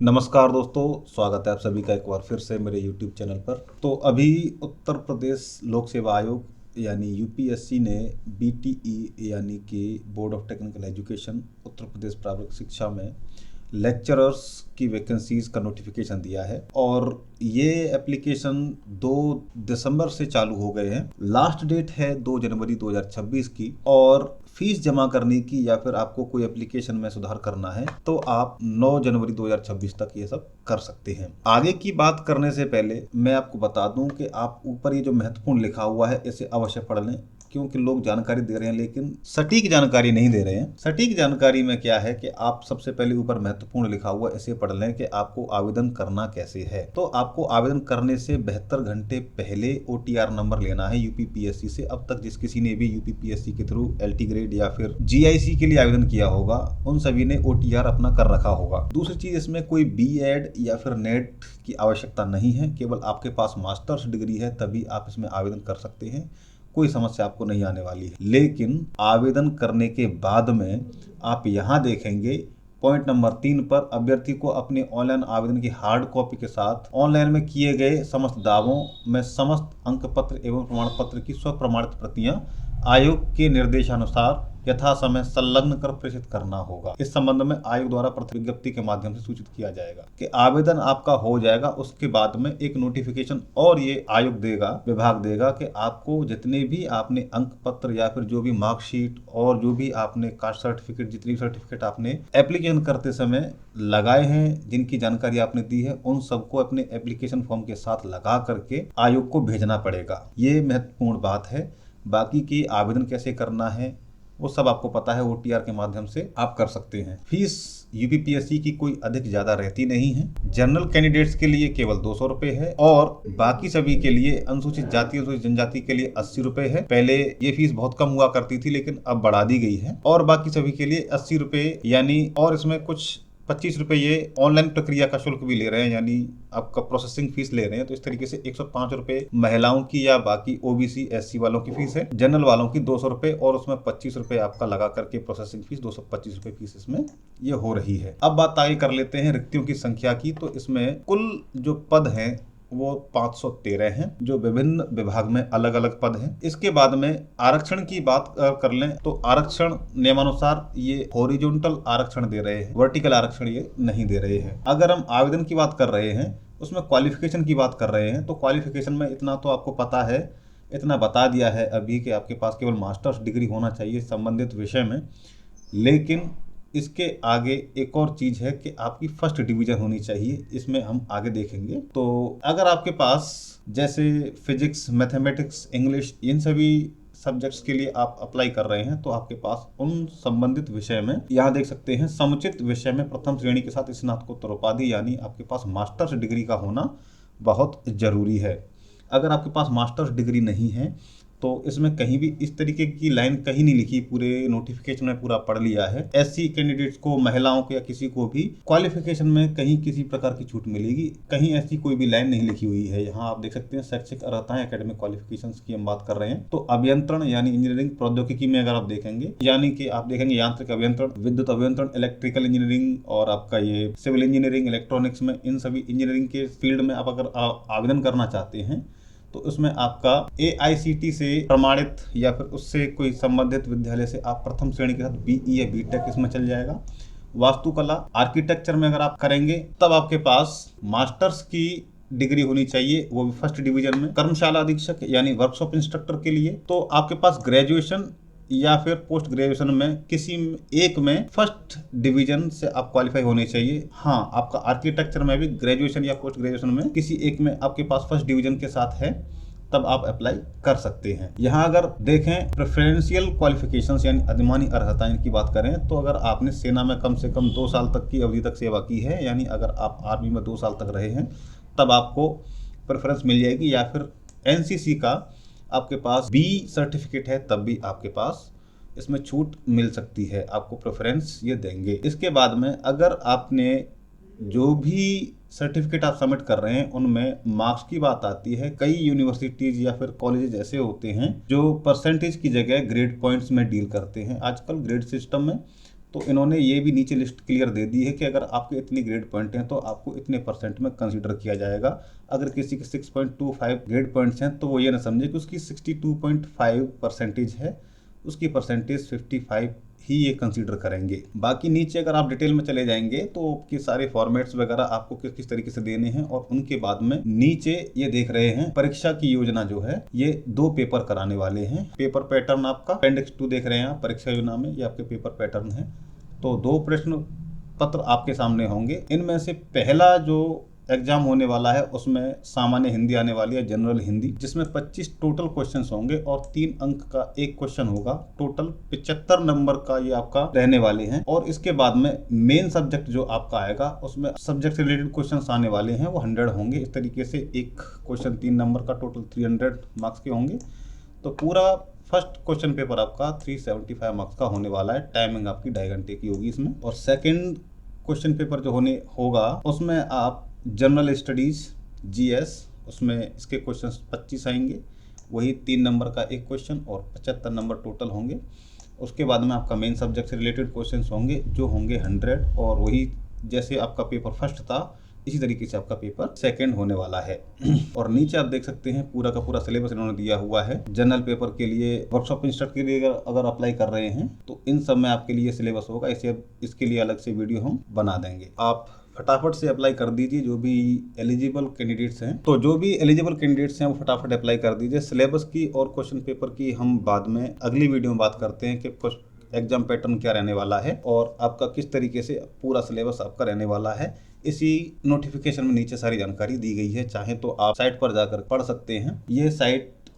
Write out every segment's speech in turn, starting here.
नमस्कार दोस्तों, स्वागत है आप सभी का एक बार फिर से मेरे YouTube चैनल पर। तो अभी उत्तर प्रदेश लोक सेवा आयोग यानी यूपीएससी ने बीटीई यानी कि board of technical education Uttar Pradesh प्रारंभिक शिक्षा में लेक्चरर्स की वैकेंसीज का नोटिफिकेशन दिया है और ये एप्लीकेशन 2 दिसंबर से चालू हो गए हैं। लास्ट डेट है 2 जनवरी 2026 की और फीस जमा करने की या फिर आपको कोई एप्लीकेशन में सुधार करना है तो आप 9 जनवरी 2026 तक ये सब कर सकते हैं। आगे की बात करने से पहले मैं आपको बता दूं कि आप ऊपर ये जो महत्वपूर्ण लिखा हुआ है इसे अवश्य पढ़ लें, क्योंकि लोग जानकारी दे रहे हैं लेकिन सटीक जानकारी नहीं दे रहे हैं। सटीक जानकारी में क्या है कि आप सबसे पहले ऊपर महत्वपूर्ण लिखा हुआ इसे पढ़ लें कि आपको आवेदन करना कैसे है। तो आपको आवेदन करने से 72 घंटे पहले ओटीआर नंबर लेना है यूपीपीएससी से। अब तक जिस किसी ने भी यूपीपीएससी के थ्रू एलटी ग्रेड या फिर जीआईसी के लिए आवेदन किया होगा उन सभी ने ओटीआर अपना कर रखा होगा। दूसरी चीज, इसमें कोई बीएड या फिर नेट की आवश्यकता नहीं है, केवल आपके पास मास्टर्स डिग्री है तभी आप इसमें आवेदन कर सकते हैं। कोई समस्या आपको नहीं आने वाली है। लेकिन आवेदन करने के बाद में आप यहाँ देखेंगे पॉइंट नंबर 3 पर अभ्यर्थी को अपने ऑनलाइन आवेदन की हार्ड कॉपी के साथ ऑनलाइन में किए गए समस्त दावों में समस्त अंक पत्र एवं प्रमाण पत्र की स्व प्रमाणित प्रतियां आयोग के निर्देशानुसार यथा समय संलग्न कर प्रेषित करना होगा। इस संबंध में आयोग द्वारा प्रति विज्ञप्ति के माध्यम से सूचित किया जाएगा कि आवेदन आपका हो जाएगा। उसके बाद में एक नोटिफिकेशन और ये आयोग देगा, विभाग देगा कि आपको जितने भी आपने अंक पत्र या फिर जो भी मार्कशीट और जो भी आपने कास्ट सर्टिफिकेट, जितनी सर्टिफिकेट आपने एप्लीकेशन करते समय लगाए हैं, जिनकी जानकारी आपने दी है, उन सबको अपने एप्लीकेशन फॉर्म के साथ लगा करके आयोग को भेजना पड़ेगा। ये महत्वपूर्ण बात है। बाकी की आवेदन कैसे करना है वो सब आपको पता है, ओटीआर के माध्यम से आप कर सकते हैं। फीस यूपीपीएससी की कोई अधिक ज्यादा रहती नहीं है। जनरल कैंडिडेट्स के लिए केवल 200 रुपए है और बाकी सभी के लिए अनुसूचित जाति अनुसूचित जनजाति के लिए 80 रुपए है। पहले ये फीस बहुत कम हुआ करती थी लेकिन अब बढ़ा दी गई है और बाकी सभी के लिए 80 रुपए यानी, और इसमें कुछ 25 रुपए ये ऑनलाइन प्रक्रिया का शुल्क भी ले रहे हैं, यानी आपका प्रोसेसिंग फीस ले रहे हैं। तो इस तरीके से 105 रुपए महिलाओं की या बाकी ओबीसी एससी वालों की फीस है। जनरल वालों की 200 रुपए और उसमें 25 रुपए आपका लगा करके प्रोसेसिंग फीस 225 रुपए फीस इसमें ये हो रही है। अब बात आगे कर लेते हैं रिक्तियों की संख्या की। तो इसमें कुल जो पद हैं वो 513 हैं जो विभिन्न विभाग में अलग अलग पद हैं। इसके बाद में आरक्षण की बात कर लें तो आरक्षण नियमानुसार ये हॉरिजॉन्टल आरक्षण दे रहे हैं, वर्टिकल आरक्षण ये नहीं दे रहे हैं। अगर हम आवेदन की बात कर रहे हैं उसमें क्वालिफिकेशन की बात कर रहे हैं तो क्वालिफिकेशन में इतना तो आपको पता है, इतना बता दिया है अभी कि आपके पास केवल मास्टर्स डिग्री होना चाहिए संबंधित विषय में। लेकिन इसके आगे एक और चीज है कि आपकी फर्स्ट डिवीजन होनी चाहिए, इसमें हम आगे देखेंगे। तो अगर आपके पास जैसे फिजिक्स, मैथमेटिक्स, इंग्लिश, इन सभी सब्जेक्ट्स के लिए आप अप्लाई कर रहे हैं तो आपके पास उन संबंधित विषय में यहाँ देख सकते हैं समुचित विषय में प्रथम श्रेणी के साथ स्नातकोत्तर उपाधि यानी आपके पास मास्टर्स डिग्री का होना बहुत जरूरी है। अगर आपके पास मास्टर्स डिग्री नहीं है तो इसमें कहीं भी इस तरीके की लाइन कहीं नहीं लिखी, पूरे नोटिफिकेशन में पूरा पढ़ लिया है। एससी कैंडिडेट्स को, महिलाओं को या किसी को भी क्वालिफिकेशन में कहीं किसी प्रकार की छूट मिलेगी, कहीं ऐसी कोई भी लाइन नहीं लिखी हुई है। यहाँ आप देख सकते हैं शैक्षिक अर्हताएं, एकेडमिक क्वालिफिकेशंस की हम बात कर रहे हैं। तो अभियंत्रण यानी इंजीनियरिंग प्रौद्योगिकी में अगर आप देखेंगे, यानी कि आप देखेंगे यांत्रिक अभियंत्रण, विद्युत अभियंत्रण, इलेक्ट्रिकल इंजीनियरिंग और आपका ये सिविल इंजीनियरिंग, इलेक्ट्रॉनिक्स में, इन सभी इंजीनियरिंग के फील्ड में आप अगर आवेदन करना चाहते हैं तो उसमें आपका एआईसीटी से प्रमाणित या फिर उससे कोई संबंधित विद्यालय से आप प्रथम श्रेणी के साथ बीई या बीटेक इसमें चल जाएगा। वास्तुकला, आर्किटेक्चर में अगर आप करेंगे तब आपके पास मास्टर्स की डिग्री होनी चाहिए, वो भी फर्स्ट डिवीजन में। कर्मशाला अधीक्षक यानी वर्कशॉप इंस्ट्रक्टर के लिए तो आपके पास ग्रेजुएशन या फिर पोस्ट ग्रेजुएशन में किसी एक में फर्स्ट डिवीजन से आप क्वालिफाई होने चाहिए। हाँ, आपका आर्किटेक्चर में भी ग्रेजुएशन या पोस्ट ग्रेजुएशन में किसी एक में आपके पास फर्स्ट डिवीजन के साथ है तब आप अप्लाई कर सकते हैं। यहाँ अगर देखें प्रेफरेंशियल क्वालिफिकेशंस यानी अधिमानी अर्हताएं की बात करें तो अगर आपने सेना में कम से कम 2 साल तक की अवधि तक सेवा की है, यानी अगर आप आर्मी में 2 साल तक रहे हैं तब आपको प्रेफरेंस मिल जाएगी, या फिर एनसीसी का आपके पास बी सर्टिफिकेट है तब भी आपके पास इसमें छूट मिल सकती है, आपको प्रेफरेंस ये देंगे। इसके बाद में अगर आपने जो भी सर्टिफिकेट आप सबमिट कर रहे हैं उनमें मार्क्स की बात आती है। कई यूनिवर्सिटीज या फिर कॉलेजेस ऐसे होते हैं जो परसेंटेज की जगह ग्रेड पॉइंट्स में डील करते हैं। आजकल ग्रेड सिस्टम में तो इन्होंने ये भी नीचे लिस्ट क्लियर दे दी है कि अगर आपके इतनी ग्रेड पॉइंट हैं तो आपको इतने परसेंट में कंसीडर किया जाएगा। अगर किसी के 6.25 ग्रेड पॉइंट्स हैं तो वो ये ना समझे कि उसकी 62.5 परसेंटेज है, उसकी परसेंटेज 55 ही ये कंसीडर करेंगे। बाकी नीचे अगर आप डिटेल में चले जाएंगे तो आपके सारे फॉर्मेट्स वगैरह आपको किस किस तरीके से देने हैं, और उनके बाद में नीचे ये देख रहे हैं परीक्षा की योजना जो है, ये 2 पेपर कराने वाले हैं। पेपर पैटर्न आपका अपेंडिक्स 2 देख रहे हैं आप परीक्षा योजना में, ये आपके पेपर पैटर्न है। तो 2 प्रश्न पत्र आपके सामने होंगे। इनमें से पहला जो एग्जाम होने वाला है उसमें सामान्य हिंदी आने वाली है, जनरल हिंदी, जिसमें 25 टोटल क्वेश्चंस होंगे और 3 अंक का एक क्वेश्चन होगा। टोटल 75 नंबर का ये आपका रहने वाले हैं। और इसके बाद में मेन सब्जेक्ट जो आपका आएगा उसमें सब्जेक्ट से रिलेटेड क्वेश्चंस आने वाले हैं, वो 100 होंगे। इस तरीके से एक क्वेश्चन 3 नंबर का टोटल 300 मार्क्स के होंगे। तो पूरा फर्स्ट क्वेश्चन पेपर आपका 375 मार्क्स का होने वाला है। टाइमिंग आपकी 2.5 घंटे की होगी इसमें। और सेकेंड क्वेश्चन पेपर जो होगा उसमें आप जनरल स्टडीज़ जीएस, उसमें इसके क्वेश्चंस 25 आएंगे, वही 3 नंबर का एक क्वेश्चन और 75 नंबर टोटल होंगे। उसके बाद में आपका मेन सब्जेक्ट से रिलेटेड क्वेश्चंस होंगे जो होंगे 100, और वही जैसे आपका पेपर फर्स्ट था इसी तरीके से आपका पेपर सेकंड होने वाला है। और नीचे आप देख सकते हैं पूरा का पूरा सिलेबस इन्होंने दिया हुआ है। जनरल पेपर के लिए, वर्कशॉप इंस्ट्रक्टर के लिए अगर अप्लाई कर रहे हैं तो इन सब में आपके लिए सिलेबस होगा। इसके लिए अलग से वीडियो हम बना देंगे। आप फटाफट से अप्लाई कर दीजिए जो भी एलिजिबल कैंडिडेट्स हैं। तो जो भी एलिजिबल कैंडिडेट्स हैं वो फटाफट अप्लाई कर दीजिए। सिलेबस की और क्वेश्चन पेपर की हम बाद में अगली वीडियो में बात करते हैं कि एग्जाम पैटर्न क्या रहने वाला है और आपका किस तरीके से पूरा सिलेबस आपका रहने वाला है। इसी नोटिफिकेशन में नीचे सारी जानकारी दी गई है, चाहे तो आप साइट पर जाकर पढ़ सकते हैं।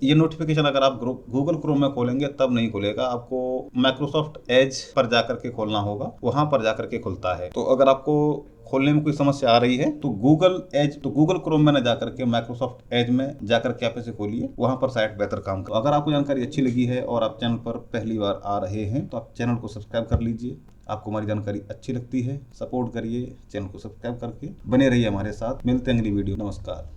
ये नोटिफिकेशन अगर आप गूगल क्रोम में खोलेंगे तब नहीं खुलेगा, आपको माइक्रोसॉफ्ट एज पर जाकर के खोलना होगा, वहां पर जाकर के खुलता है। तो अगर आपको खोलने में कोई समस्या आ रही है तो गूगल क्रोम में न जाकर के माइक्रोसॉफ्ट एज में जाकर के आप इसे खोलिए, वहां पर साइट बेहतर काम कर। अगर आपको जानकारी अच्छी लगी है और आप चैनल पर पहली बार आ रहे हैं तो आप चैनल को सब्सक्राइब कर लीजिए। आपको हमारी जानकारी अच्छी लगती है, सपोर्ट करिए, चैनल को सब्सक्राइब करके बने रहिए हमारे साथ। मिलते हैं अगली वीडियो। नमस्कार।